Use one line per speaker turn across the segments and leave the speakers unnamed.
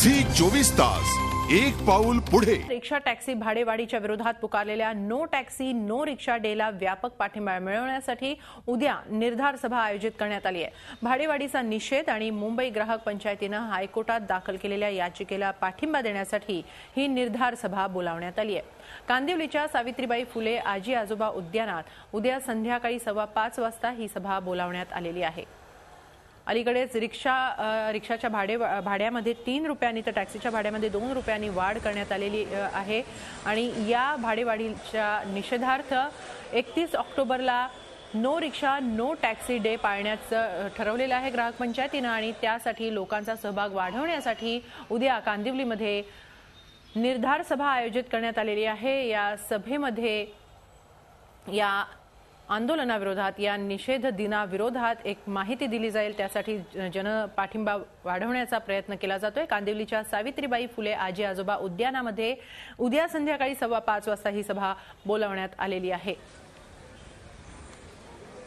Zee 24 तास एक पाऊल पुढे।
रिक्षा टॅक्सी भाडेवाढीच्या विरोधात पुकारलेल्या नो टॅक्सी नो रिक्षा डेला व्यापक पाठिंबा मिळवण्यासाठी उद्या निर्धार सभा आयोजित करण्यात आली आहे। भाडेवाढीचा निषेध आणि मुंबई ग्राहक पंचायतीने हायकोर्टात दाखल केलेल्या याचिकेला पाठिंबा देण्यासाठी ही निर्धार सभा बोलावण्यात आली आहे। कांदिवलीच्या सावित्रीबाई फुले आजी आजोबा उद्यानात उद्या संध्याकाळी 5:15 वाजता ही सभा बोलावण्यात आलेली आहे। अलीकडेच रिक्षाच्या भाड्यामध्ये 3 रुपयांनी तर टॅक्सीच्या भाड्यामध्ये 2 रुपयांनी वाढ करण्यात आलेली आहे आणि या भाडेवाढीच्या निषेधार्थ 31 ऑक्टोबरला नो रिक्षा नो टॅक्सी डे पाळण्याचं ठरवलेलं आहे ग्राहक पंचायतीने आणि त्यासाठी लोकांचा सहभाग वाढवण्यासाठी उद्या कांदिवलीमध्ये निर्धार सभा आयोजित करण्यात आलेली आहे। या सभेमध्ये या आंदोलनाविरोधात या निषेध दिनाविरोधात एक माहिती दिली जाईल, त्यासाठी जनपाठिंबा वाढवण्याचा प्रयत्न केला जातोय। कांदिवलीच्या सावित्रीबाई फुले आजी आजोबा उद्यानामध्ये उद्या संध्याकाळी 5:15 वाजता ही सभा बोलावण्यात आलेली आहे।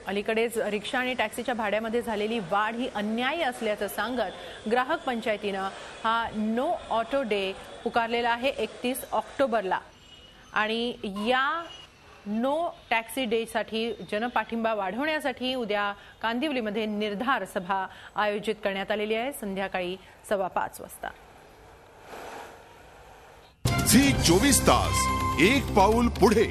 अलीकडेच रिक्षा आणि टॅक्सीच्या भाड्यामध्ये झालेली वाढ ही अन्यायी असल्याचं सांगत ग्राहक पंचायतीने हा नो ऑटो डे पुकारलेला आहे 31 ऑक्टोबरला आणि या नो टॅक्सी डे साठी जनपाठिंबा वाढवण्यासाठी उद्या कांदिवलीमध्ये निर्धार सभा आयोजित करण्यात आलेली आहे संध्याकाळी 5:15 वाजता।
झी 24 तास एक पाऊल पुढे।